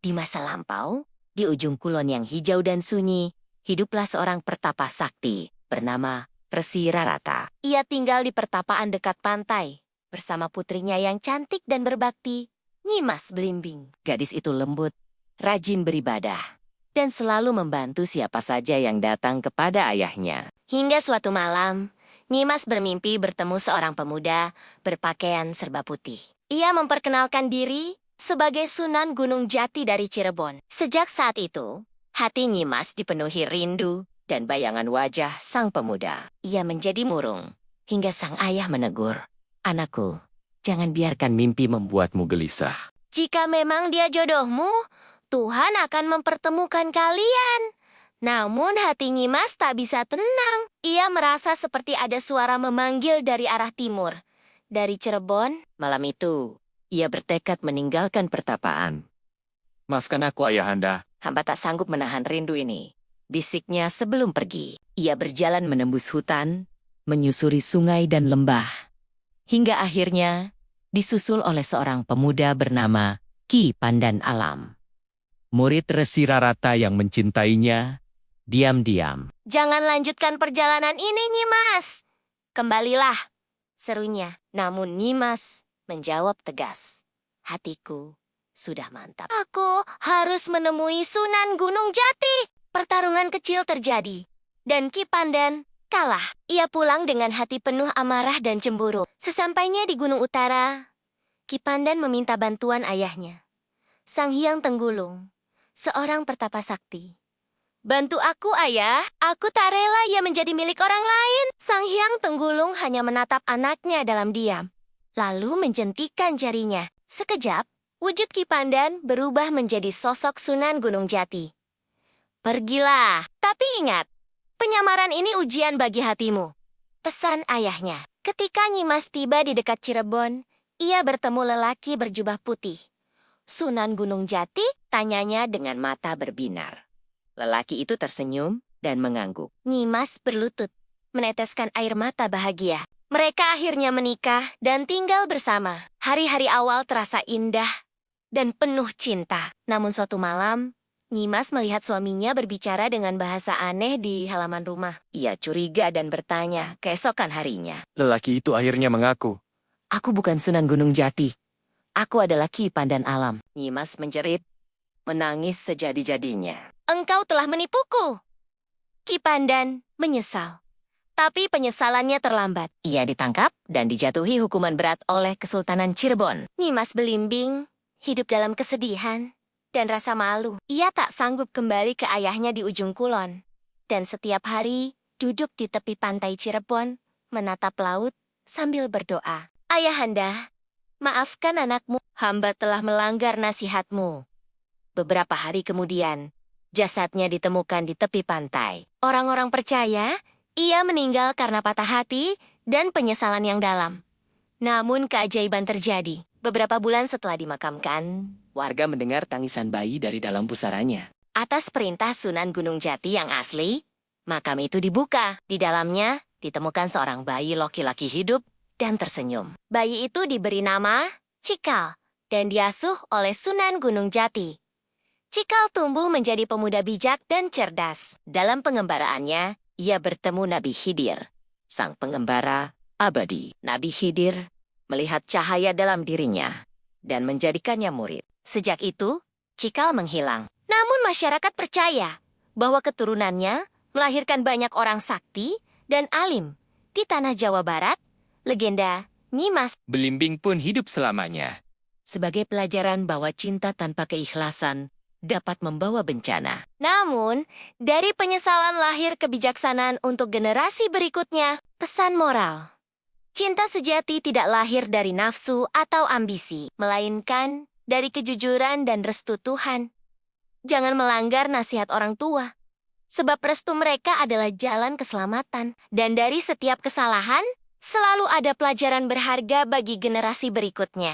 Di masa lampau, di ujung kulon yang hijau dan sunyi, hiduplah seorang pertapa sakti bernama Resi Rarata. Ia tinggal di pertapaan dekat pantai, bersama putrinya yang cantik dan berbakti, Nyimas Belimbing. Gadis itu lembut, rajin beribadah, dan selalu membantu siapa saja yang datang kepada ayahnya. Hingga suatu malam, Nyimas bermimpi bertemu seorang pemuda berpakaian serba putih. Ia memperkenalkan diri sebagai Sunan Gunung Jati dari Cirebon. Sejak saat itu, hati Nyimas dipenuhi rindu dan bayangan wajah sang pemuda. Ia menjadi murung, hingga sang ayah menegur, "Anakku, jangan biarkan mimpi membuatmu gelisah. Jika memang dia jodohmu, Tuhan akan mempertemukan kalian." Namun hati Nyimas tak bisa tenang. Ia merasa seperti ada suara memanggil dari arah timur, dari Cirebon. Malam itu, ia bertekad meninggalkan pertapaan. Maafkan aku, Ayahanda. Hamba tak sanggup menahan rindu ini, bisiknya sebelum pergi. Ia berjalan menembus hutan, menyusuri sungai dan lembah, hingga akhirnya disusul oleh seorang pemuda bernama Ki Pandan Alam. Murid Resi Rarata yang mencintainya, diam-diam. "Jangan lanjutkan perjalanan ini, Nyimas. Kembalilah," serunya. Namun Nyimas menjawab tegas, "Hatiku sudah mantap. Aku harus menemui Sunan Gunung Jati." Pertarungan kecil terjadi, dan Ki Pandan kalah. Ia pulang dengan hati penuh amarah dan cemburu. Sesampainya di Gunung Utara, Ki Pandan meminta bantuan ayahnya, Sang Hyang Tenggulung, seorang pertapa sakti. "Bantu aku, ayah. Aku tak rela ia menjadi milik orang lain." Sang Hyang Tenggulung hanya menatap anaknya dalam diam, lalu menjentikan jarinya. Sekejap, wujud Ki Pandan berubah menjadi sosok Sunan Gunung Jati. "Pergilah, tapi ingat, penyamaran ini ujian bagi hatimu," pesan ayahnya. Ketika Nyimas tiba di dekat Cirebon, ia bertemu lelaki berjubah putih. "Sunan Gunung Jati?" tanyanya dengan mata berbinar. Lelaki itu tersenyum dan mengangguk. Nyimas berlutut, meneteskan air mata bahagia. Mereka akhirnya menikah dan tinggal bersama. Hari-hari awal terasa indah dan penuh cinta. Namun suatu malam, Nyimas melihat suaminya berbicara dengan bahasa aneh di halaman rumah. Ia curiga dan bertanya keesokan harinya. Lelaki itu akhirnya mengaku. "Aku bukan Sunan Gunung Jati. Aku adalah Ki Pandan Alam." Nyimas menjerit, menangis sejadi-jadinya. "Engkau telah menipuku." Ki Pandan menyesal. Tapi penyesalannya terlambat. Ia ditangkap dan dijatuhi hukuman berat oleh Kesultanan Cirebon. Nyimas Belimbing hidup dalam kesedihan dan rasa malu. Ia tak sanggup kembali ke ayahnya di ujung kulon. Dan setiap hari duduk di tepi pantai Cirebon, menatap laut sambil berdoa. "Ayahanda, maafkan anakmu. Hamba telah melanggar nasihatmu." Beberapa hari kemudian, jasadnya ditemukan di tepi pantai. Orang-orang percaya ia meninggal karena patah hati dan penyesalan yang dalam. Namun keajaiban terjadi. Beberapa bulan setelah dimakamkan, warga mendengar tangisan bayi dari dalam pusaranya. Atas perintah Sunan Gunung Jati yang asli, makam itu dibuka. Di dalamnya ditemukan seorang bayi laki-laki hidup dan tersenyum. Bayi itu diberi nama Cikal dan diasuh oleh Sunan Gunung Jati. Cikal tumbuh menjadi pemuda bijak dan cerdas. Dalam pengembaraannya, ia bertemu Nabi Khidir, sang pengembara abadi. Nabi Khidir melihat cahaya dalam dirinya dan menjadikannya murid. Sejak itu, Cikal menghilang. Namun masyarakat percaya bahwa keturunannya melahirkan banyak orang sakti dan alim. Di tanah Jawa Barat, legenda Nyimas Belimbing pun hidup selamanya. sebagai pelajaran bahwa cinta tanpa keikhlasan dapat membawa bencana. Namun, dari penyesalan lahir kebijaksanaan untuk generasi berikutnya. Pesan moral. Cinta sejati tidak lahir dari nafsu atau ambisi, melainkan dari kejujuran dan restu Tuhan. Jangan melanggar nasihat orang tua, sebab restu mereka adalah jalan keselamatan. Dan dari setiap kesalahan, selalu ada pelajaran berharga bagi generasi berikutnya.